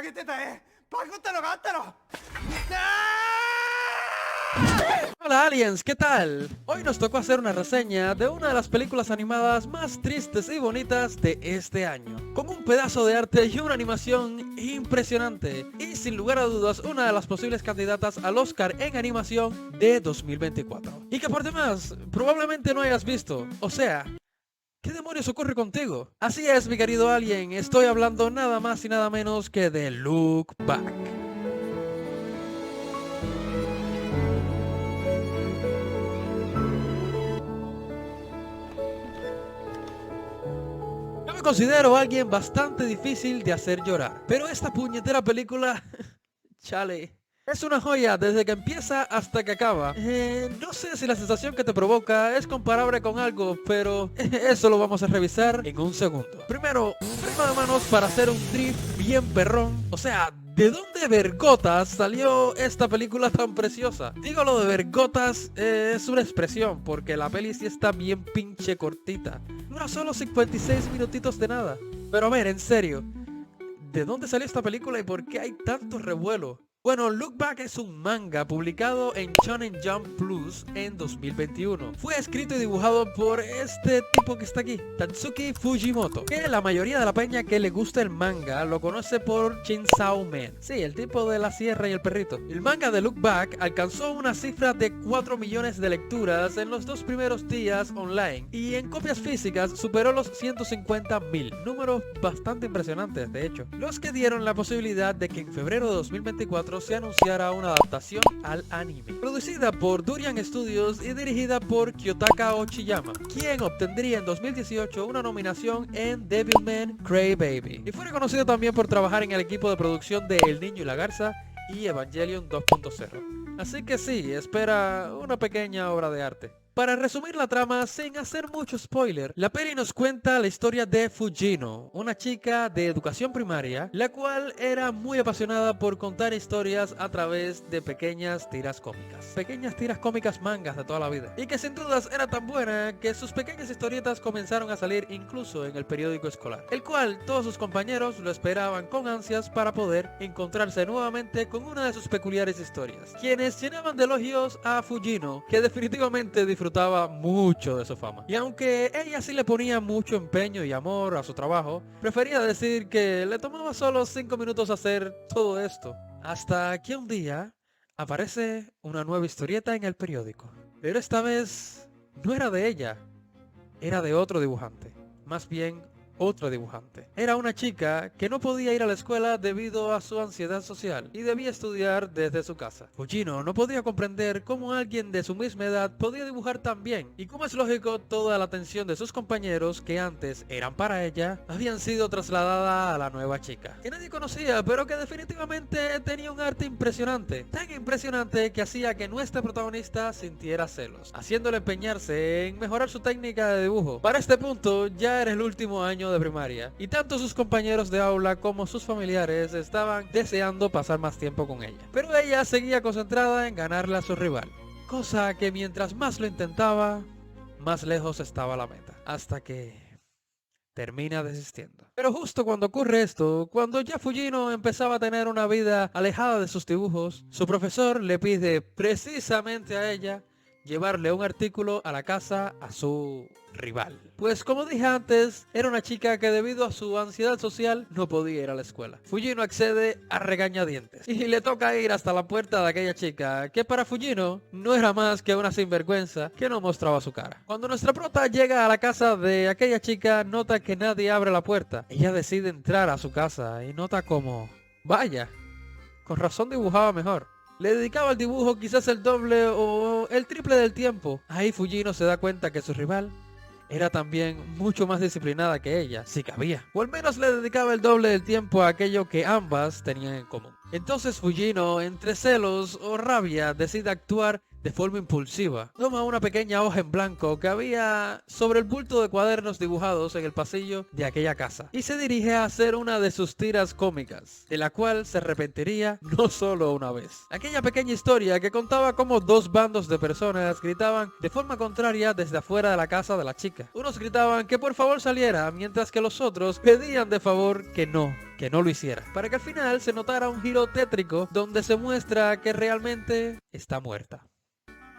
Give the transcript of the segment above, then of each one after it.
上げてた絵パクったのがあったの。Hola aliens, ¿qué tal? Hoy nos tocó hacer una reseña de una de las películas animadas más tristes y bonitas de este año, con un pedazo de arte y una animación impresionante, y sin lugar a dudas una de las posibles candidatas al Oscar en animación de 2024. Y que por demás, probablemente no hayas visto, o sea, ¿qué demonios ocurre contigo? Así es, mi querido alien, estoy hablando nada más y nada menos que de Look Back. Yo me considero alguien bastante difícil de hacer llorar, pero esta puñetera película, chale, es una joya desde que empieza hasta que acaba. No sé si la sensación que te provoca es comparable con algo, pero eso lo vamos a revisar en un segundo. Primero de manos para hacer un drift bien perrón, o sea, ¿de dónde vergotas salió esta película tan preciosa? Digo lo de vergotas es una expresión, porque la peli sí está bien pinche cortita. Dura solo 56 minutitos de nada. Pero a ver, en serio, ¿de dónde salió esta película y por qué hay tanto revuelo? Bueno, Look Back es un manga publicado en Shonen Jump Plus en 2021. Fue escrito y dibujado por este tipo que está aquí, Tatsuki Fujimoto, que la mayoría de la peña que le gusta el manga lo conoce por Chainsaw Man. Sí, el tipo de la sierra y el perrito. El manga de Look Back alcanzó una cifra de 4 millones de lecturas en los 2 primeros días online, y en copias físicas superó los 150.000, números bastante impresionantes de hecho, los que dieron la posibilidad de que en febrero de 2024 se anunciara una adaptación al anime, producida por Durian Studios y dirigida por Kyotaka Ochiyama, quien obtendría en 2018 una nominación en Devilman Crybaby, y fue reconocido también por trabajar en el equipo de producción de El Niño y la Garza y Evangelion 2.0. Así que sí, espera una pequeña obra de arte. Para resumir la trama sin hacer mucho spoiler, la peli nos cuenta la historia de Fujino, una chica de educación primaria, la cual era muy apasionada por contar historias a través de pequeñas tiras cómicas mangas de toda la vida, y que sin dudas era tan buena que sus pequeñas historietas comenzaron a salir incluso en el periódico escolar, el cual todos sus compañeros lo esperaban con ansias para poder encontrarse nuevamente con una de sus peculiares historias, quienes llenaban de elogios a Fujino, que definitivamente disfrutaba mucho de su fama. Y aunque ella sí le ponía mucho empeño y amor a su trabajo, prefería decir que le tomaba solo 5 minutos hacer todo esto. Hasta que un día aparece una nueva historieta en el periódico. Pero esta vez no era de ella, era de otro dibujante. Más bien, otra dibujante. Era una chica que no podía ir a la escuela debido a su ansiedad social y debía estudiar desde su casa. Fujino no podía comprender cómo alguien de su misma edad podía dibujar tan bien, y como es lógico, toda la atención de sus compañeros, que antes eran para ella, habían sido trasladada a la nueva chica, que nadie conocía, pero que definitivamente tenía un arte impresionante, tan impresionante que hacía que nuestra protagonista sintiera celos, haciéndole empeñarse en mejorar su técnica de dibujo. Para este punto ya era el último año de primaria, y tanto sus compañeros de aula como sus familiares estaban deseando pasar más tiempo con ella, pero ella seguía concentrada en ganarle a su rival, cosa que mientras más lo intentaba, más lejos estaba la meta, hasta que termina desistiendo. Pero justo cuando ocurre esto, cuando ya Fujino empezaba a tener una vida alejada de sus dibujos, su profesor le pide precisamente a ella llevarle un artículo a la casa a su rival. Pues como dije antes, era una chica que debido a su ansiedad social no podía ir a la escuela. Fujino accede a regañadientes y le toca ir hasta la puerta de aquella chica, que para Fujino no era más que una sinvergüenza que no mostraba su cara. Cuando nuestra prota llega a la casa de aquella chica, nota que nadie abre la puerta. Ella decide entrar a su casa y nota como, vaya, con razón dibujaba mejor. Le dedicaba al dibujo quizás el doble o el triple del tiempo. Ahí Fujino se da cuenta que su rival era también mucho más disciplinada que ella, si cabía. O al menos le dedicaba el doble del tiempo a aquello que ambas tenían en común. Entonces Fujino, entre celos o rabia, decide actuar de forma impulsiva. Toma una pequeña hoja en blanco que había sobre el bulto de cuadernos dibujados en el pasillo de aquella casa y se dirige a hacer una de sus tiras cómicas, de la cual se arrepentiría no solo una vez. Aquella pequeña historia que contaba cómo dos bandos de personas gritaban de forma contraria desde afuera de la casa de la chica. Unos gritaban que por favor saliera, mientras que los otros pedían de favor que no que no lo hiciera, para que al final se notara un giro tétrico donde se muestra que realmente está muerta.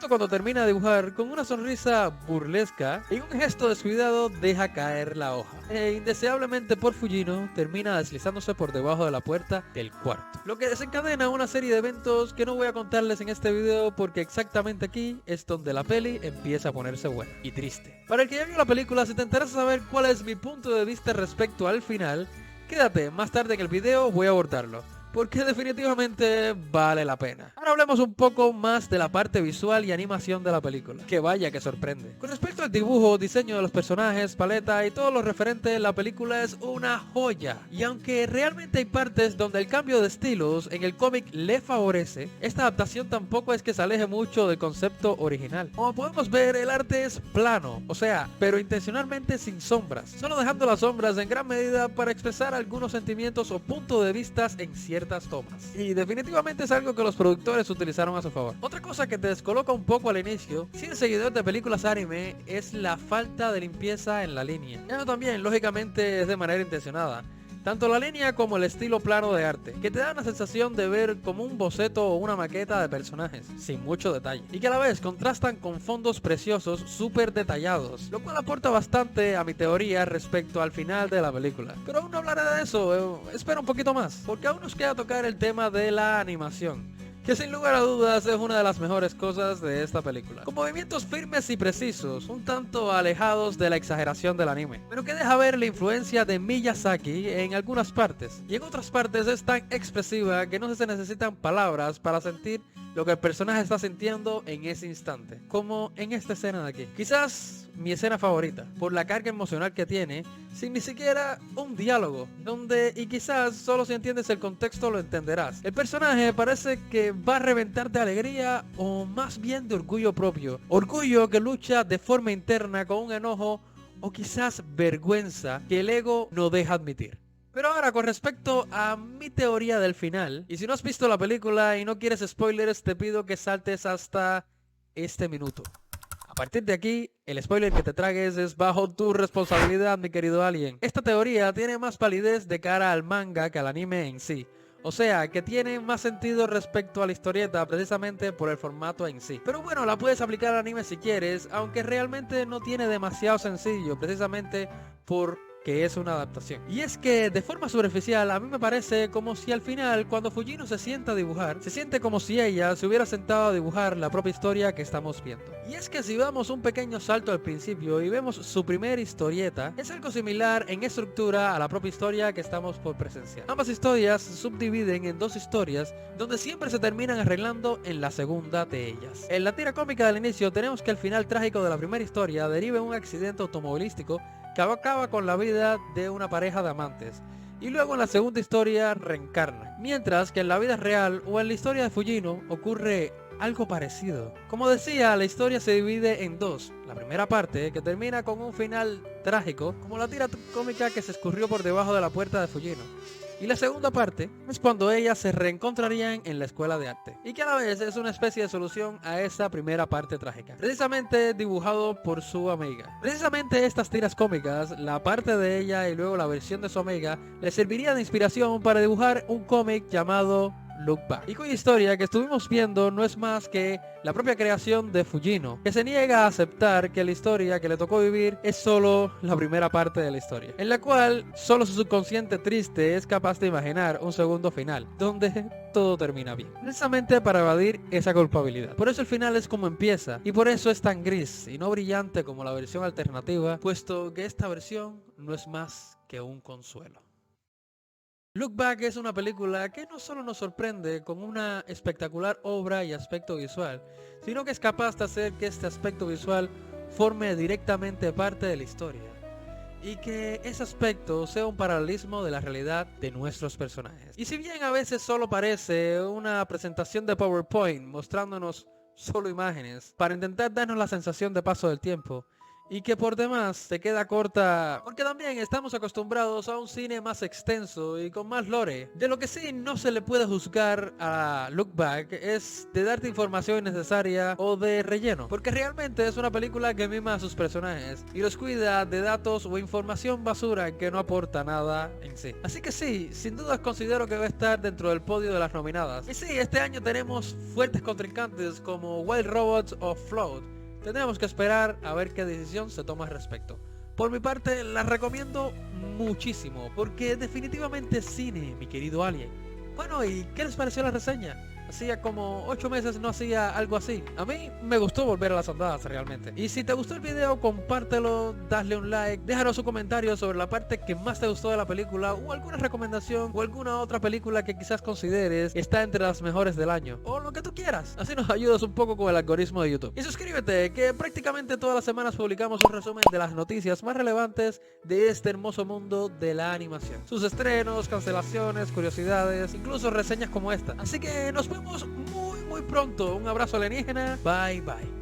Cuando termina de dibujar, con una sonrisa burlesca y un gesto descuidado deja caer la hoja. E indeseablemente por Fujino termina deslizándose por debajo de la puerta del cuarto. Lo que desencadena una serie de eventos que no voy a contarles en este video porque exactamente aquí es donde la peli empieza a ponerse buena y triste. Para el que ya vio la película, si te interesa saber cuál es mi punto de vista respecto al final, quédate, más tarde en el video voy a abordarlo, porque definitivamente vale la pena. Ahora hablemos un poco más de la parte visual y animación de la película, que vaya que sorprende. Con respecto al dibujo, diseño de los personajes, paleta y todo lo referente, la película es una joya. Y aunque realmente hay partes donde el cambio de estilos en el cómic le favorece, esta adaptación tampoco es que se aleje mucho del concepto original. Como podemos ver, el arte es plano, o sea, pero intencionalmente sin sombras, solo dejando las sombras en gran medida para expresar algunos sentimientos o puntos de vista en ciertas tomas. Y definitivamente es algo que los productores utilizaron a su favor. Otra cosa que te descoloca un poco al inicio, si eres seguidor de películas anime, es la falta de limpieza en la línea. Eso también, lógicamente, es de manera intencionada. Tanto la línea como el estilo plano de arte, que te da una sensación de ver como un boceto o una maqueta de personajes, sin mucho detalle, y que a la vez contrastan con fondos preciosos súper detallados, lo cual aporta bastante a mi teoría respecto al final de la película. Pero aún no hablaré de eso, espera un poquito más, porque aún nos queda tocar el tema de la animación, que sin lugar a dudas es una de las mejores cosas de esta película. Con movimientos firmes y precisos, un tanto alejados de la exageración del anime, pero que deja ver la influencia de Miyazaki en algunas partes, y en otras partes es tan expresiva que no se necesitan palabras para sentir lo que el personaje está sintiendo en ese instante, como en esta escena de aquí. Quizás mi escena favorita, por la carga emocional que tiene, sin ni siquiera un diálogo, donde, y quizás solo si entiendes el contexto lo entenderás, el personaje parece que va a reventar de alegría o más bien de orgullo propio, orgullo que lucha de forma interna con un enojo o quizás vergüenza que el ego no deja admitir. Pero ahora con respecto a mi teoría del final, y si no has visto la película y no quieres spoilers, te pido que saltes hasta este minuto. A partir de aquí, el spoiler que te tragues es bajo tu responsabilidad, mi querido alien. Esta teoría tiene más validez de cara al manga que al anime en sí. O sea, que tiene más sentido respecto a la historieta precisamente por el formato en sí. Pero bueno, la puedes aplicar al anime si quieres, aunque realmente no tiene demasiado sencillo, precisamente por que es una adaptación. Y es que de forma superficial a mí me parece como si al final cuando Fujino se sienta a dibujar, se siente como si ella se hubiera sentado a dibujar la propia historia que estamos viendo. Y es que si damos un pequeño salto al principio y vemos su primera historieta, es algo similar en estructura a la propia historia que estamos por presenciar. Ambas historias se subdividen en dos historias donde siempre se terminan arreglando en la segunda de ellas. En la tira cómica del inicio tenemos que el final trágico de la primera historia deriva en un accidente automovilístico que acaba con la vida de una pareja de amantes, y luego en la segunda historia reencarna, mientras que en la vida real o en la historia de Fujino ocurre algo parecido. Como decía, la historia se divide en dos. La primera parte, que termina con un final trágico, como la tira cómica que se escurrió por debajo de la puerta de Fujino. Y la segunda parte es cuando ellas se reencontrarían en la escuela de arte, y que a la vez es una especie de solución a esa primera parte trágica, precisamente dibujado por su amiga. Precisamente estas tiras cómicas, la parte de ella y luego la versión de su amiga, le serviría de inspiración para dibujar un cómic llamado Look Back, y cuya historia que estuvimos viendo no es más que la propia creación de Fujino, que se niega a aceptar que la historia que le tocó vivir es solo la primera parte de la historia, en la cual solo su subconsciente triste es capaz de imaginar un segundo final, donde todo termina bien, precisamente para evadir esa culpabilidad. Por eso el final es como empieza, y por eso es tan gris y no brillante como la versión alternativa, puesto que esta versión no es más que un consuelo. Look Back es una película que no solo nos sorprende con una espectacular obra y aspecto visual, sino que es capaz de hacer que este aspecto visual forme directamente parte de la historia, y que ese aspecto sea un paralelismo de la realidad de nuestros personajes. Y si bien a veces solo parece una presentación de PowerPoint mostrándonos solo imágenes para intentar darnos la sensación de paso del tiempo, y que por demás se queda corta porque también estamos acostumbrados a un cine más extenso y con más lore. De lo que sí no se le puede juzgar a Look Back es de darte información innecesaria o de relleno, porque realmente es una película que mima a sus personajes y los cuida de datos o información basura que no aporta nada en sí. Así que sí, sin duda considero que va a estar dentro del podio de las nominadas. Y sí, este año tenemos fuertes contrincantes como Wild Robots o Float. Tendremos que esperar a ver qué decisión se toma al respecto. Por mi parte, la recomiendo muchísimo, porque definitivamente es cine, mi querido Alien. Bueno, ¿y qué les pareció la reseña? Hacía como 8 meses no hacía algo así. A mí me gustó volver a las andadas realmente. Y si te gustó el video, compártelo, dale un like, déjanos un comentario sobre la parte que más te gustó de la película o alguna recomendación o alguna otra película que quizás consideres está entre las mejores del año. O lo que tú quieras. Así nos ayudas un poco con el algoritmo de YouTube. Y suscríbete, que prácticamente todas las semanas publicamos un resumen de las noticias más relevantes de este hermoso mundo de la animación. Sus estrenos, cancelaciones, curiosidades, incluso reseñas como esta. Así que nos vemos muy pronto. Un abrazo alienígena. Bye bye.